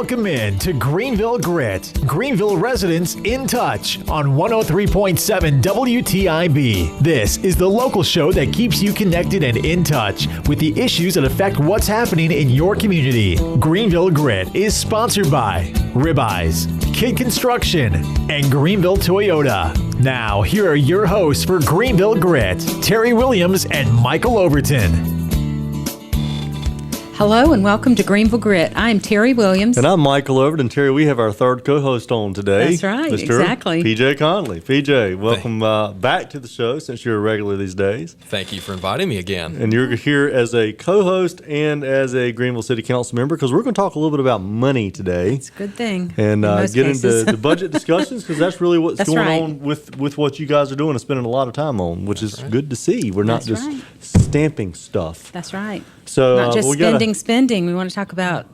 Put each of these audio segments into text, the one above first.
Welcome in to Greenville Grit, Greenville residents in touch on 103.7 WTIB. This is the local show that keeps you connected and in touch with the issues that affect what's happening in your community. Greenville Grit is sponsored by Ribeyes, Kid Construction, and Greenville Toyota. Now, here are your hosts for Greenville Grit, Terry Williams and Michael Overton. Hello and welcome to Greenville Grit. I'm Terry Williams. And I'm Michael Overton. Terry, we have our third co-host on today. That's right, Mr. exactly. PJ Conley. PJ, welcome back to the show since you're a regular these days. Thank you for inviting me again. And you're here as a co-host and as a Greenville City Council member because we're going to talk a little bit about money today. It's a good thing. And get into the budget discussions because that's really what's going on with what you guys are doing and spending a lot of time on, which is good to see. We're not just stamping stuff. That's right. So not just spending. We want to talk about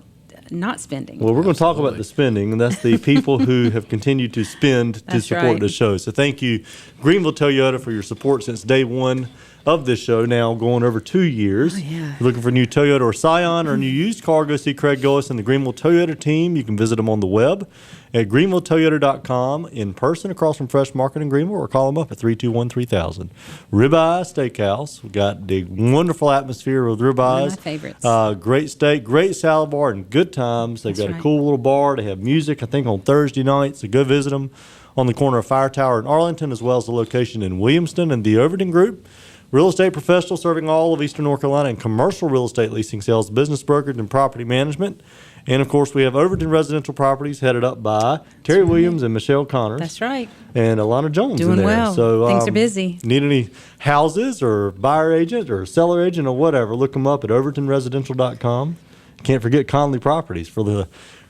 not spending. Well, we're going to talk about the spending, and that's the people who have continued to spend to support the show. So thank you, Greenville Toyota, for your support since day one of this show, now going over 2 years. Oh, yeah. If you're looking for a new Toyota or Scion or a new used car, go see Craig Gillis and the Greenville Toyota team. You can visit them on the web at greenvilletoyota.com, in person across from Fresh Market in Greenville, or call them up at 321-3000. Ribeye Steakhouse. We've got the wonderful atmosphere with Ribeyes. One of my favorites. Great steak, great salad bar, and good times. They've got a cool little bar. They have music, I think, on Thursday nights. So go visit them on the corner of Fire Tower in Arlington, as well as the location in Williamston. And the Overton Group, real estate professional serving all of Eastern North Carolina in commercial real estate leasing, sales, business brokerage, and property management. And, of course, we have Overton Residential Properties headed up by Terry Williams and Michelle Connors. That's right. And Alana Jones Doing in there. well. So, things are busy. Need any houses or buyer agent or seller agent or whatever, look them up at overtonresidential.com. Can't forget Conley Properties for the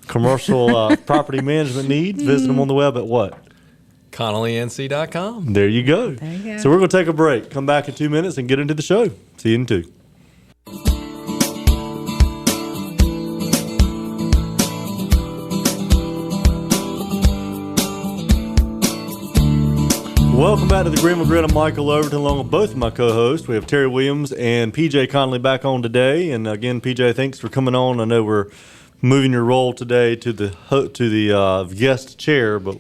commercial property management needs. Visit them on the web at what? ConnellyNC.com. There you go. There you go. So we're going to take a break, come back in 2 minutes, and get into the show. See you in 2. Welcome back to the Greenville Grit. I'm Michael Overton, along with both of my co-hosts. We have Terry Williams and PJ Conley back on today. And again, PJ, thanks for coming on. I know we're moving your role today to the guest chair, but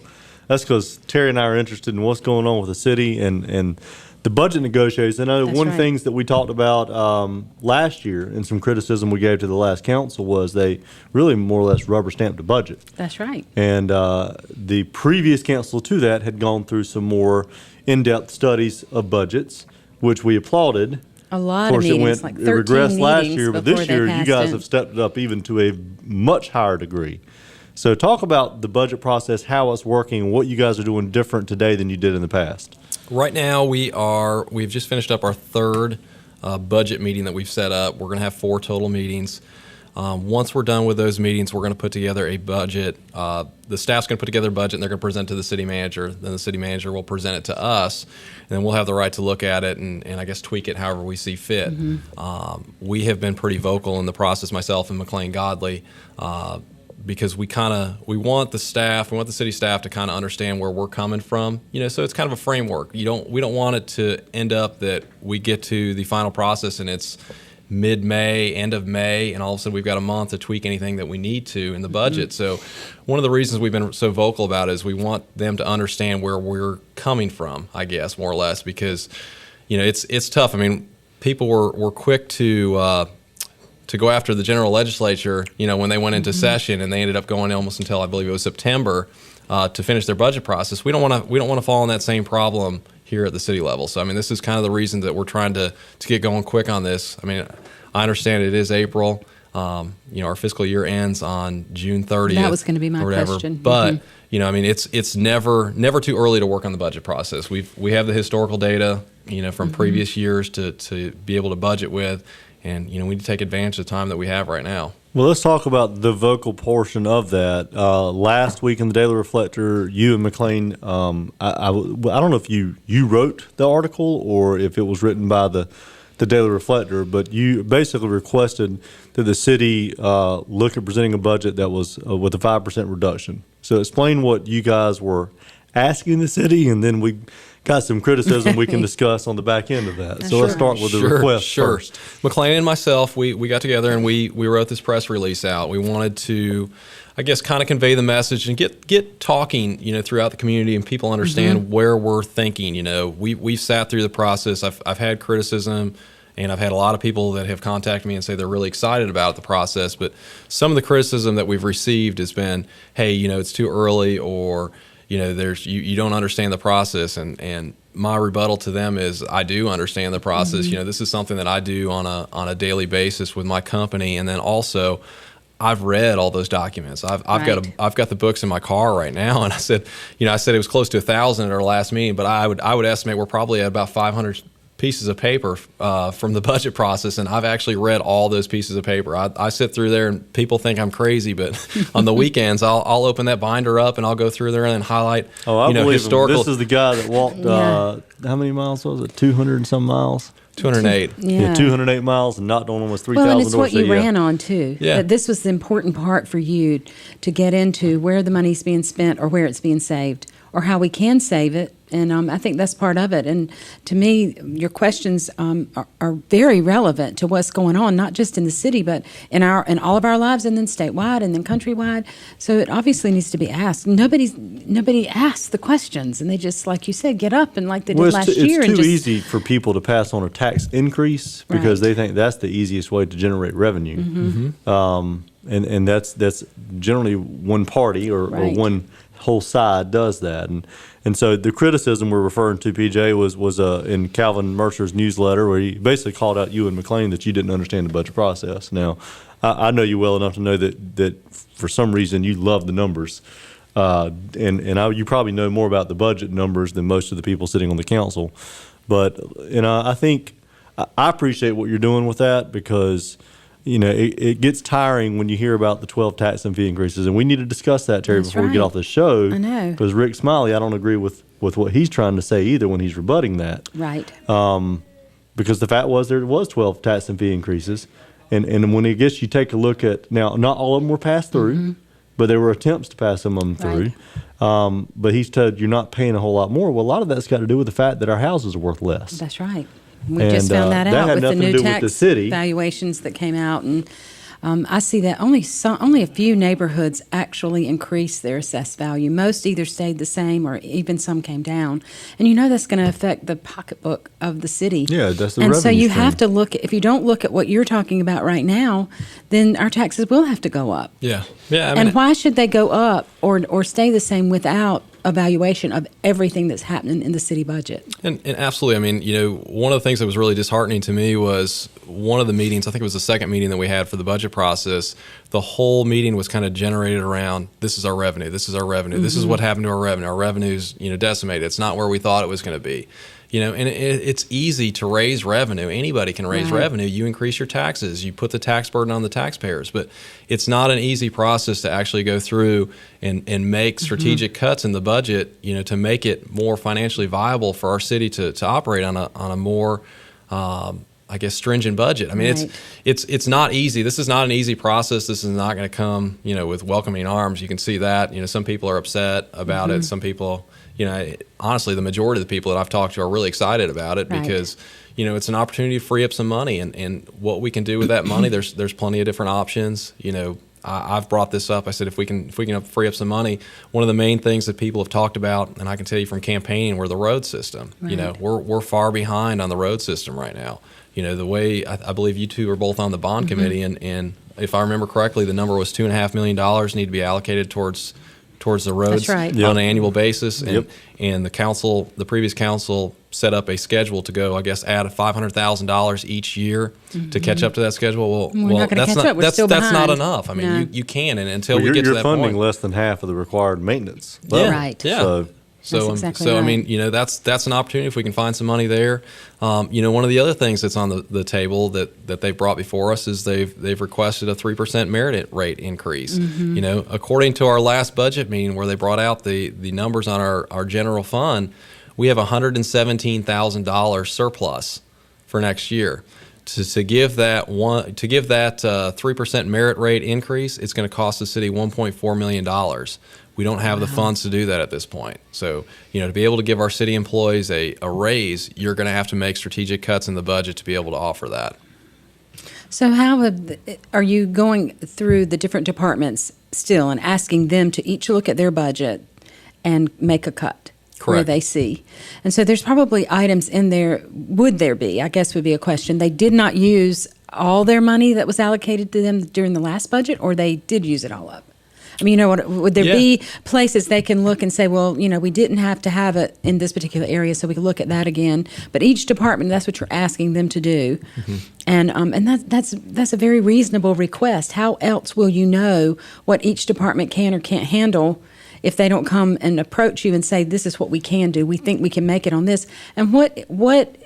that's because Terry and I are interested in what's going on with the city and the budget negotiations. I know one of the things that we talked about last year, and some criticism we gave to the last council, was they really more or less rubber stamped the budget. That's right. And the previous council to that had gone through some more in-depth studies of budgets, which we applauded. A lot of meetings, like 13 it regressed last meetings year, but this before year they you guys passed have stepped it up even to a much higher degree. So talk about the budget process, how it's working, and what you guys are doing different today than you did in the past. Right now, we've just finished up our third budget meeting that we've set up. We're going to have 4 total meetings. Once we're done with those meetings, we're going to put together a budget. The staff's going to put together a budget, and they're going to present it to the city manager. Then the city manager will present it to us, and then we'll have the right to look at it and I guess tweak it however we see fit. Mm-hmm. We have been pretty vocal in the process, myself and McLean Godley, because we want the city staff to kind of understand where we're coming from, so it's kind of a framework. We don't want it to end up that we get to the final process and it's mid-May, end of May, and all of a sudden we've got a month to tweak anything that we need to in the budget. Mm-hmm. So one of the reasons we've been so vocal about it is we want them to understand where we're coming from, I guess, more or less, because, it's tough. I mean, people were quick to go after the general legislature, when they went into session, and they ended up going almost until I believe it was September to finish their budget process. We don't want to fall in that same problem here at the city level. So I mean, this is kind of the reason that we're trying to get going quick on this. I mean, I understand it is April. Our fiscal year ends on June 30th. That was going to be my question. But I mean, it's never too early to work on the budget process. We have the historical data, from previous years to be able to budget with. And, we need to take advantage of the time that we have right now. Well, let's talk about the vocal portion of that. Last week in the Daily Reflector, you and McLean, I don't know if you wrote the article or if it was written by the Daily Reflector, but you basically requested that the city look at presenting a budget that was with a 5% reduction. So explain what you guys were asking the city, and then we got some criticism we can discuss on the back end of that. So let's start with the request first. McLean and myself, we got together and we wrote this press release out. We wanted to, I guess, kind of convey the message and get talking, throughout the community, and people understand where we're thinking. We've sat through the process. I've had criticism, and I've had a lot of people that have contacted me and say they're really excited about the process. But some of the criticism that we've received has been, hey, it's too early, or you don't understand the process. And my rebuttal to them is, I do understand the process. This is something that I do on a daily basis with my company, and then also, I've read all those documents. I've got the books in my car right now, and I said it was close to 1,000 at our last meeting, but I would estimate we're probably at about 500 pieces of paper from the budget process, and I've actually read all those pieces of paper. I sit through there, and people think I'm crazy, but on the weekends I'll open that binder up and I'll go through there and highlight. Oh, I believe historical. This is the guy that walked. How many miles was it? 200 and some miles. 208. Yeah, 208 miles and knocked on almost 3,000 Well, and doors. it's what you ran on, too. Yeah. That this was the important part for you to get into, where the money's being spent or where it's being saved or how we can save it. And I think that's part of it. And to me, your questions are very relevant to what's going on, not just in the city, but in all of our lives, and then statewide, and then countrywide. So it obviously needs to be asked. Nobody asks the questions, and they just, like you said, get up and like they did last year. It's too easy for people to pass on a tax increase because they think that's the easiest way to generate revenue. And that's generally one party or one whole side does that. And so the criticism we're referring to, PJ, was in Calvin Mercer's newsletter, where he basically called out you and McLean that you didn't understand the budget process. Now, I know you well enough to know that for some reason you love the numbers, you probably know more about the budget numbers than most of the people sitting on the council. But I think I appreciate what you're doing with that, because it gets tiring when you hear about the 12 tax and fee increases. And we need to discuss that, Terry, before we get off the show. I know. Because Rick Smiley, I don't agree with what he's trying to say either when he's rebutting that. Right. Because the fact was there was 12 tax and fee increases. And when I guess you take a look at, now, not all of them were passed through, but there were attempts to pass some of them through. But he said you're not paying a whole lot more. Well, a lot of that's got to do with the fact that our houses are worth less. That's right. We just found that out with the new tax valuations that came out, and I see that only a few neighborhoods actually increased their assessed value. Most either stayed the same, or even some came down. And that's going to affect the pocketbook of the city. Yeah, that's the revenue. And so you stream. have to look. If you don't look at what you're talking about right now, then our taxes will have to go up. Yeah. And why should they go up or stay the same without evaluation of everything that's happening in the city budget? And absolutely. One of the things that was really disheartening to me was one of the meetings, I think it was the second meeting that we had for the budget process, the whole meeting was kind of generated around, this is our revenue, this is our revenue, this is what happened to our revenue. Our revenue's, decimated. It's not where we thought it was going to be. And it's easy to raise revenue. Anybody can raise revenue. You increase your taxes. You put the tax burden on the taxpayers. But it's not an easy process to actually go through and make strategic cuts in the budget, to make it more financially viable for our city to operate on a more, stringent budget. It's not easy. This is not an easy process. This is not going to come, with welcoming arms. You can see that. Some people are upset about it. Some people, honestly, the majority of the people that I've talked to are really excited about it because, it's an opportunity to free up some money, and what we can do with that money. There's plenty of different options. I've brought this up. I said if we can free up some money, one of the main things that people have talked about, and I can tell you from campaigning, were the road system. Right. We're far behind on the road system right now. The way I believe you two are both on the bond committee, and if I remember correctly, the number was $2.5 million need to be allocated towards the roads on an annual basis. And the previous council set up a schedule to go, add $500,000 each year to catch up to that schedule. We're not going to catch up. We're still that's behind. not enough. You can, and until we get to that point. You're funding less than half of the required maintenance. Right. Yeah. So exactly right. That's an opportunity if we can find some money there. One of the other things that's on the table that they've brought before us is they've requested a 3% merit rate increase. According to our last budget meeting where they brought out the numbers on our general fund, we have $117,000 surplus for next year. To give that 3% merit rate increase, it's going to cost the city $1.4 million. We don't have the funds to do that at this point. So, to be able to give our city employees a raise, you're going to have to make strategic cuts in the budget to be able to offer that. So how are you going through the different departments still and asking them to each look at their budget and make a cut where Correct. they see. And so there's probably items in there, would there be, I guess would be a question. They did not use all their money that was allocated to them during the last budget, or they did use it all up? I mean, would there be places they can look and say, well, we didn't have to have it in this particular area, so we could look at that again. But each department, that's what you're asking them to do. Mm-hmm. And that's a very reasonable request. How else will you know what each department can or can't handle if they don't come and approach you and say, this is what we can do, we think we can make it on this? And what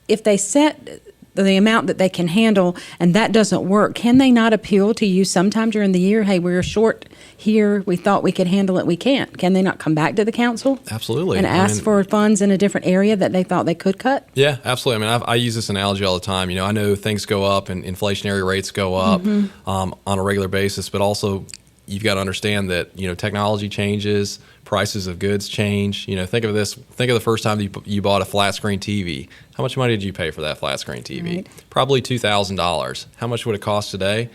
if they set the amount that they can handle and that doesn't work, can they not appeal to you sometime during the year? Hey, we're short here, we thought we could handle it, we can't. Can they not come back to the council? Absolutely. And ask for funds in a different area that they thought they could cut? Yeah, absolutely. I mean, I use this analogy all the time. I know things go up and inflationary rates go up on a regular basis, but also you've got to understand that, technology changes, prices of goods change. Think of this. Think of the first time you bought a flat screen TV. How much money did you pay for that flat screen TV? Right. Probably $2,000. How much would it cost today?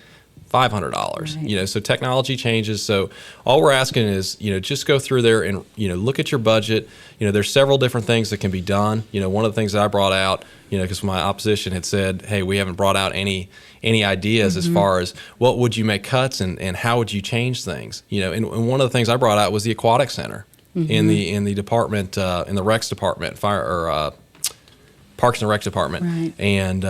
$500. Right. So technology changes. So all we're asking is, just go through there and, look at your budget. There's several different things that can be done. One of the things that I brought out, because my opposition had said, hey, we haven't brought out any ideas as far as what would you make cuts and how would you change things. And one of the things I brought out was the aquatic center in the department, in the Recs department, Parks and Rec department. Right. And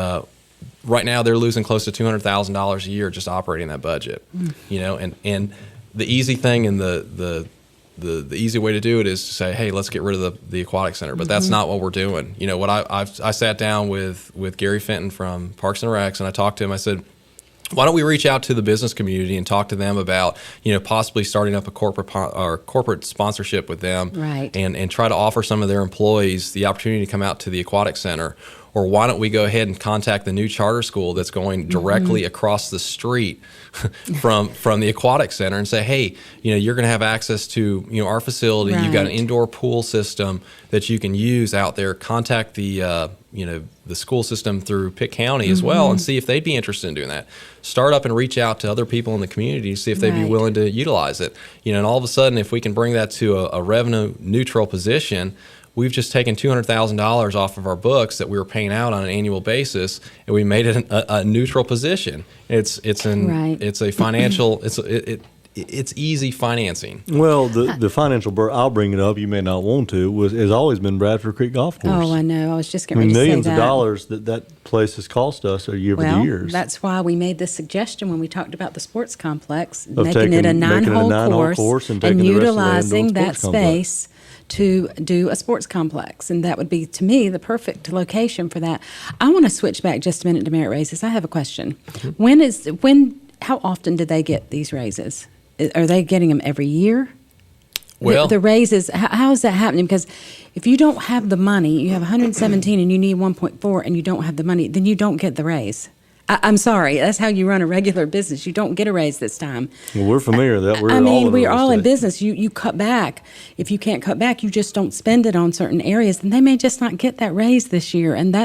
right now they're losing close to $200,000 a year just operating that budget. And the easy thing and the easy way to do it is to say, hey, let's get rid of the aquatic center. But that's not what we're doing. What I sat down with Gary Fenton from Parks and Recs, and I talked to him. I said, why don't we reach out to the business community and talk to them about, possibly starting up a corporate sponsorship with them, right, and try to offer some of their employees the opportunity to come out to the aquatic center. Or why don't we go ahead and contact the new charter school that's going directly across the street from the aquatic center and say, hey, you're going to have access to our facility. Right. You've got an indoor pool system that you can use out there. Contact the school system through Pitt County as well, and see if they'd be interested in doing that. Start up and reach out to other people in the community to see if they'd be willing to utilize it. And all of a sudden, if we can bring that to a revenue neutral position, we've just taken $200,000 off of our books that we were paying out on an annual basis, and we made it a neutral position. It's a financial it's easy financing. Well, the financial I'll bring it up. You may not want to. Has always been Bradford Creek Golf Course. Oh, I know. I was just getting ready to say that. Millions of dollars that place has cost us over the years. That's why we made this suggestion when we talked about the sports complex, Of making it a nine-hole course and utilizing that sports complex. space to do a sports complex. And that would be, to me, the perfect location for that. I want to switch back just a minute to merit raises. I have a question. How often do they get these raises? Are they getting them every year? Well, the raises, how is that happening? Because if you don't have the money, you have 117 and you need 1.4 and you don't have the money, then you don't get the raise. I'm sorry, that's how you run a regular business. You don't get a raise this time. Well, we're familiar with that. We're all in business. You cut back. If you can't cut back, you just don't spend it on certain areas, and they may just not get that raise this year. And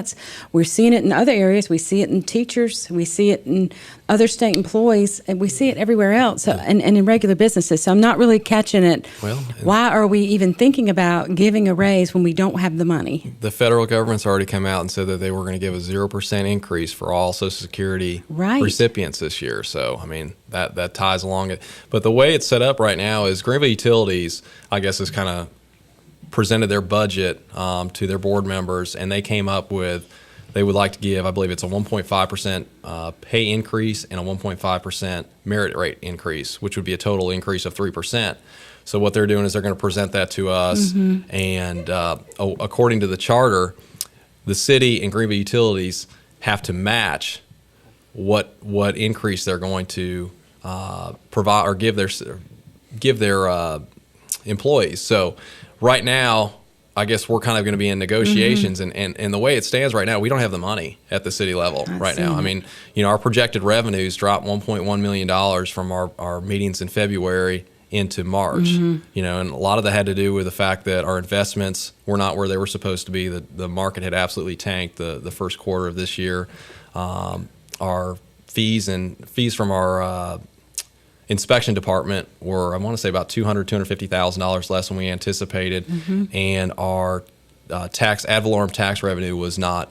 we're seeing it in other areas. We see it in teachers. We see it in other state employees, and we see it everywhere else, so, and in regular businesses. So I'm not really catching it. Well, why are we even thinking about giving a raise when we don't have the money? The federal government's already come out and said that they were going to give a 0% increase for all Social Security recipients this year. So, that ties along it. But the way it's set up right now is Greenville Utilities, I guess, has kind of presented their budget to their board members, and they came up with, they would like to give, I believe it's a 1.5% pay increase and a 1.5% merit rate increase, which would be a total increase of 3%. So what they're doing is they're going to present that to us, and according to the charter, the city and Greenville Utilities have to match what increase they're going to provide or give their employees. So right now, I guess we're kind of going to be in negotiations, and the way it stands right now, we don't have the money at the city level right now. Our projected revenues dropped $1.1 million from our meetings in February into March. And a lot of that had to do with the fact that our investments were not where they were supposed to be. The market had absolutely tanked the first quarter of this year. Our fees from our inspection department were, I want to say, about $250,000 less than we anticipated, and our ad valorem tax revenue was not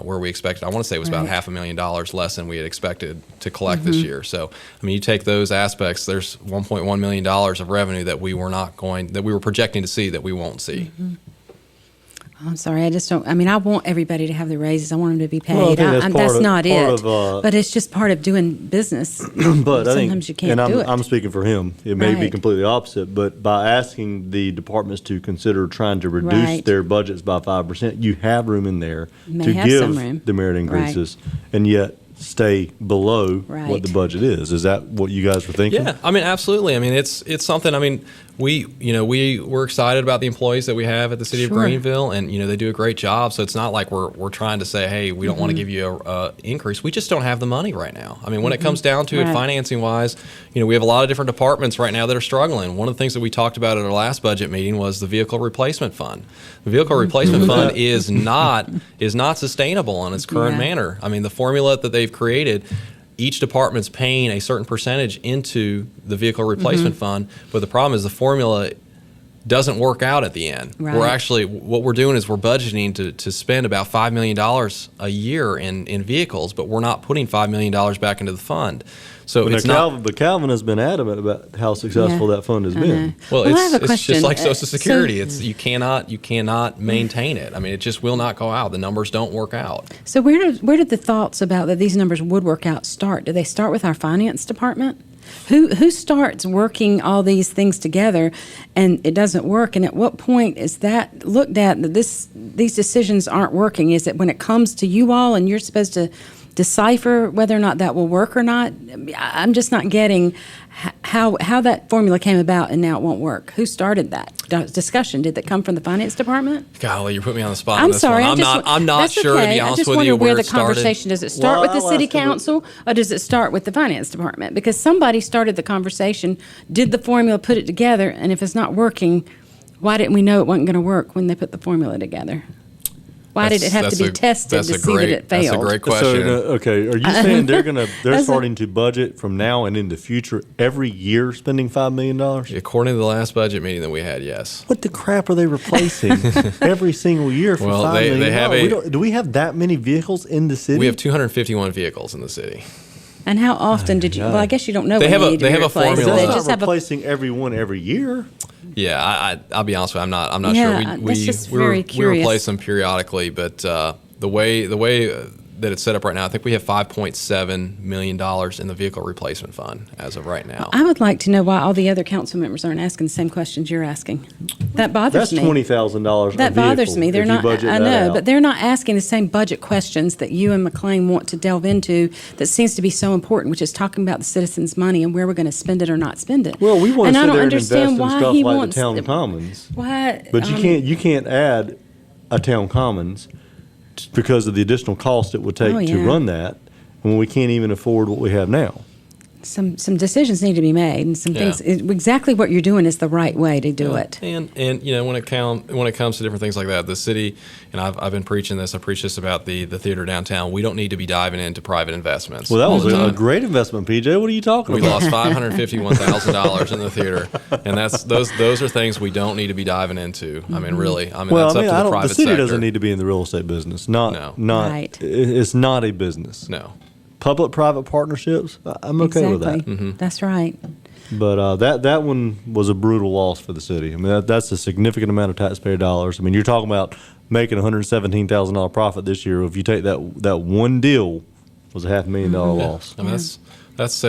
where we expected. I want to say it was about $500,000 less than we had expected to collect this year. So, I mean, you take those aspects, there's $1.1 million of revenue that we were projecting to see that we won't see. I'm sorry, I just don't. I mean, I want everybody to have the raises. I want them to be paid. Well, I think that's not it. of, but it's just part of doing business. But I think, sometimes you can't and do it. I'm speaking for him. It may be Right. completely opposite, but by asking the departments to consider trying to reduce Right. their budgets by 5%, you have room in there May to have some room. give the merit increases, and yet stay below what Right. the budget is. Is that what you guys were thinking? Yeah, I mean, absolutely. I mean, it's something. I mean, we're excited about the employees that we have at the city of Sure. Greenville, and they do a great job. So it's not like we're trying to say, hey, we don't want to give you a increase. We just don't have the money right now. I mean, when it comes down to it, Right. financing wise, we have a lot of different departments right now that are struggling. One of the things that we talked about at our last budget meeting was the vehicle replacement fund. The vehicle replacement fund is not sustainable in its current Yeah. manner. I mean, the formula that they've created, each department's paying a certain percentage into the vehicle replacement fund, but the problem is the formula doesn't work out at the end. Right. We're actually, what we're doing is we're budgeting to spend about $5 million a year in vehicles, but we're not putting $5 million back into the fund. So But it's not. But Calvin has been adamant about how successful Yeah. that fund has I been. know. Well, I have a it's just question. like Social Security. So- It's you cannot maintain it. I mean, it just will not go out. The numbers don't work out. So where did the thoughts about that these numbers would work out start? Do they start with our finance department? Who starts working all these things together and it doesn't work? And at what point is that looked at that these decisions aren't working? Is it when it comes to you all and you're supposed to decipher whether or not that will work or not? I'm just not getting how that formula came about and now it won't work. Who started that discussion? Did that come from the finance department? Golly, you're putting me on the spot. on I'm this sorry. one. I'm not that's sure, okay. to be honest I just with wonder you, where the it started. conversation does it start Well, with the I'll city ask you what- council or does it start with the finance department? Because somebody started the conversation, did the formula, put it together, and if it's not working, why didn't we know it wasn't going to work when they put the formula together? Why did it have to be tested to see that it failed? That's a great question. So, okay, are you saying they're That's starting to budget from now and in the future every year spending $5 million? According to the last budget meeting that we had, yes. What the crap are they replacing every single year for Well, $5 they million? have Do we have that many vehicles in the city? We have 251 vehicles in the city. And how often did you? Well, I guess you don't know. They when have they a- need to they be have a replaced. formula. They That's just not have a replacing everyone every year. Yeah, I'll be honest with you. I'm not Yeah, sure. that's just We very curious. replace them periodically, but the way that it's set up right now, I think we have $5.7 million in the vehicle replacement fund as of right now. I would like to know why all the other council members aren't asking the same questions you're asking. That bothers That's me. $20,000. That bothers me. They're not. I know, but they're they're not asking the same budget questions that you and McLean want to delve into. That seems to be so important, which is talking about the citizens' money and where we're going to spend it or not spend it. Well, we want and to I sit don't there and invest understand in why stuff he like wants the town commons. Why? But you can't add a town commons because of the additional cost it would take Oh, to yeah. run that when we can't even afford what we have now. Some decisions need to be made, and some Yeah. things. Exactly what you're doing is the right way to do it. And when it comes to different things like that, the city, and I've been preaching this. I preach this about the theater downtown. We don't need to be diving into private investments. Well, that all was the a time. great investment, PJ. What are you talking We about? lost $551,000 in the theater, and those are things we don't need to be diving into. I mean, really. I mean, Well, that's I mean, up to the private the city sector. doesn't need to be in the real estate business. No. Right. It's not a business. No. Public-private partnerships, I'm okay with that. Exactly. That's right. But that one was a brutal loss for the city. I mean, that's a significant amount of taxpayer dollars. I mean, you're talking about making a $117,000 profit this year. If you take that one deal, was a $500,000 loss. I mean, that's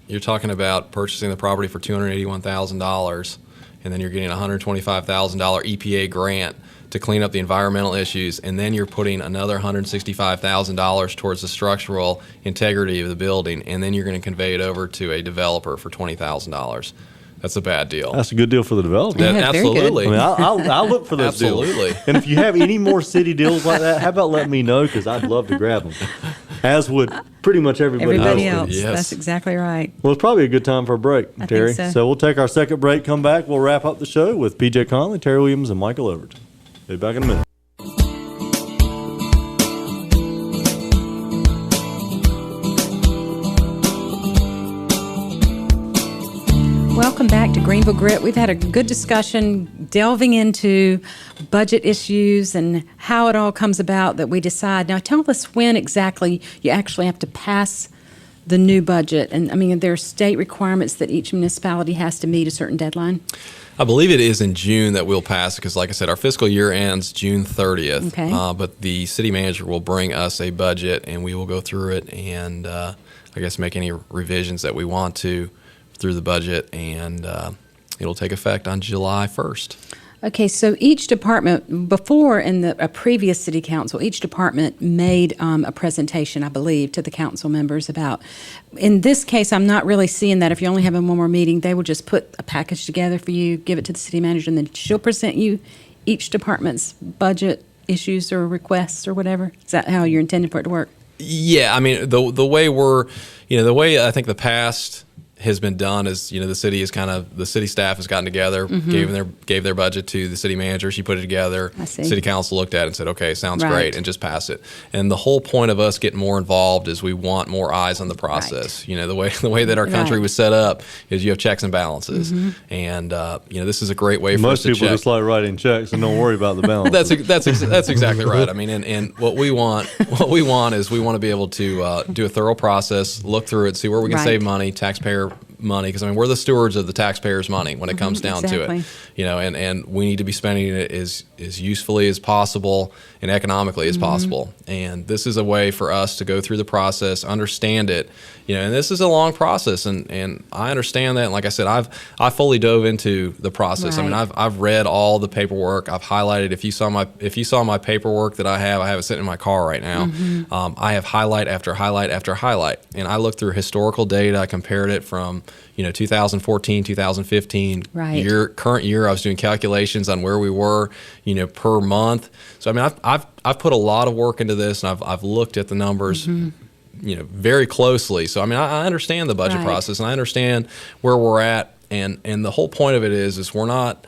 you're talking about purchasing the property for $281,000, and then you're getting a $125,000 EPA grant to clean up the environmental issues, and then you're putting another $165,000 towards the structural integrity of the building, and then you're going to convey it over to a developer for $20,000. That's a bad deal. That's a good deal for the developer. Yeah, very good. Absolutely. I mean, I'll look for those deals. Absolutely. And if you have any more city deals like that, how about let me know, because I'd love to grab them, as would pretty much everybody, Everybody else. else. Yes. That's exactly right. Well, it's probably a good time for a break, I think Terry. so. We'll take our second break, come back, we'll wrap up the show with PJ Conley, Terry Williams, and Michael Overton. Be back in a minute. to Greenville Grit. We've had a good discussion delving into budget issues and how it all comes about that we decide. Now, tell us when exactly you actually have to pass the new budget. And I mean, there are state requirements that each municipality has to meet a certain deadline. I believe it is in June that we'll pass because, like I said, our fiscal year ends June 30th. Okay. But the city manager will bring us a budget, and we will go through it and, I guess, make any revisions that we want to through the budget, and it'll take effect on July 1st. Okay, so each department, before in a previous city council, each department made a presentation, I believe, to the council members about. In this case, I'm not really seeing that. If you're only having one more meeting, they will just put a package together for you, give it to the city manager, and then she'll present you each department's budget issues or requests or whatever. Is that how you're intending for it to work? Yeah, I mean, the way the way I think the past has been done is, the city staff has gotten together, gave their budget to the city manager. She put it together. I see. City council looked at it and said, okay, sounds Right. great, and just pass it. And the whole point of us getting more involved is we want more eyes on the process. Right. The way that our country Right. was set up is you have checks and balances. And, this is a great way for Most us to people check. just like writing checks and don't worry about the balance. That's exactly right. I mean, and what we want is we want to be able to do a thorough process, look through it, see where we can Right. save money, taxpayer money, because I mean we're the stewards of the taxpayers' money when it comes down to exactly. it. And we need to be spending it as usefully as possible and economically as possible. And this is a way for us to go through the process, understand it. And this is a long process, and I understand that. And like I said, I fully dove into the process. I mean, Right. I've read all the paperwork. I've highlighted. If you saw my paperwork that I have it sitting in my car right now. I have highlight after highlight after highlight, and I looked through historical data. I compared it from 2014, 2015, Right. current year. I was doing calculations on where we were, per month. So I mean, I've put a lot of work into this, and I've looked at the numbers. Very closely. So I mean, I understand the budget Right. process, and I understand where we're at, and the whole point of it is we're not,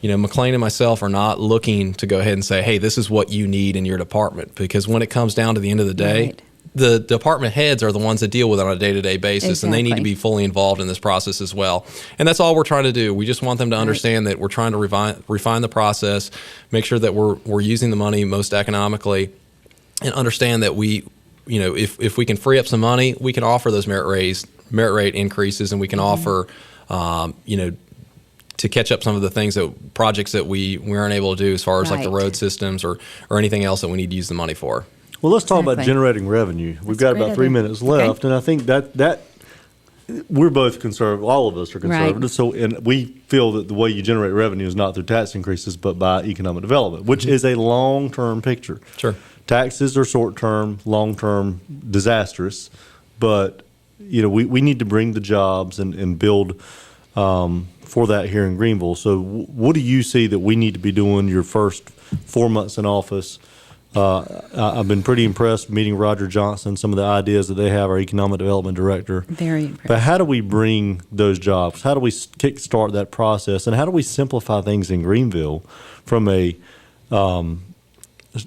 McLean and myself are not looking to go ahead and say, hey, this is what you need in your department, because when it comes down to the end of the day, Right. the department heads are the ones that deal with it on a day-to-day basis, and they need to Exactly. be fully involved in this process as well. And that's all we're trying to do. We just want them to understand that we're trying to refine the process, make sure that we're using the money most economically, and understand that we, if we can free up some money, we can offer those merit rate increases, and we can offer, to catch up some of the projects that we weren't able to do as far as like the Right. road systems or anything else that we need to use the money for. Well, let's talk about Exactly. generating revenue. We've That's got a great about 3 idea. minutes left, and I think that we're both conservative. All of us are conservative. Right. So, and we feel that the way you generate revenue is not through tax increases, but by economic development, which is a long-term picture. Sure. Taxes are short-term, long-term, disastrous, but we need to bring the jobs and build for that here in Greenville. So, what do you see that we need to be doing your first 4 months in office? I've been pretty impressed meeting Roger Johnson, some of the ideas that they have, our economic development director. Very impressive. But how do we bring those jobs? How do we kickstart that process? And how do we simplify things in Greenville from a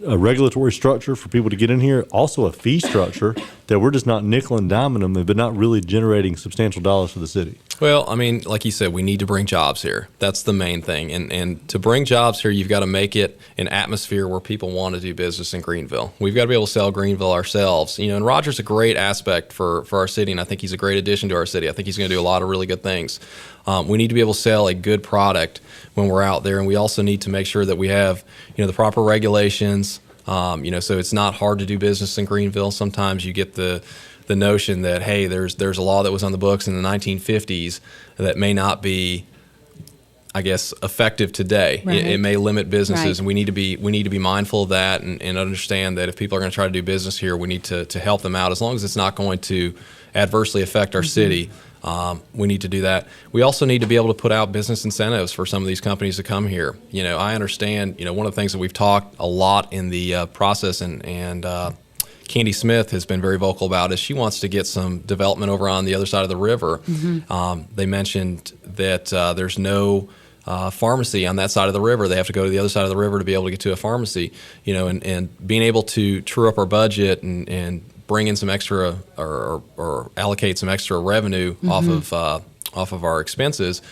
regulatory structure for people to get in here, also a fee structure that we're just not nickel and diming them, but not really generating substantial dollars for the city? Well, I mean, like you said, we need to bring jobs here. That's the main thing. And to bring jobs here, you've got to make it an atmosphere where people want to do business in Greenville. We've got to be able to sell Greenville ourselves. And Roger's a great aspect for our city, and I think he's a great addition to our city. I think he's going to do a lot of really good things. We need to be able to sell a good product when we're out there, and we also need to make sure that we have, the proper regulations, so it's not hard to do business in Greenville. Sometimes you get the notion that, hey, there's a law that was on the books in the 1950s that may not be, I guess, effective today. Right. It may limit businesses, Right. and we need to be mindful of that and understand that if people are going to try to do business here, we need to help them out as long as it's not going to adversely affect our city. We need to do that. We also need to be able to put out business incentives for some of these companies to come here. I understand, one of the things that we've talked a lot in the process, and Candy Smith has been very vocal about is she wants to get some development over on the other side of the river. They mentioned that there's no pharmacy on that side of the river. They have to go to the other side of the river to be able to get to a pharmacy. And being able to true up our budget and bring in some extra or allocate some extra revenue off of our expenses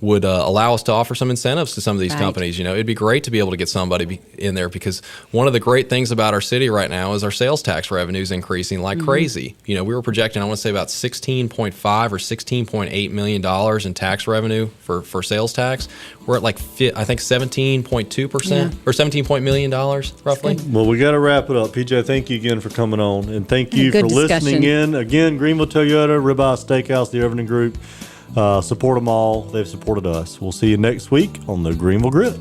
would allow us to offer some incentives to some of these Right. companies. It'd be great to be able to get somebody in there, because one of the great things about our city right now is our sales tax revenues increasing like crazy. We were projecting, I want to say, about $16.5 or $16.8 million in tax revenue for sales tax. We're at I think 17.2% or $17 million roughly. Well, we got to wrap it up. PJ, thank you again for coming on, and thank you Good for listening discussion. in. Again, Greenville Toyota, Ribeye Steakhouse, the Irving Group. Support them all. They've supported us. We'll see you next week on the Greenville Grit.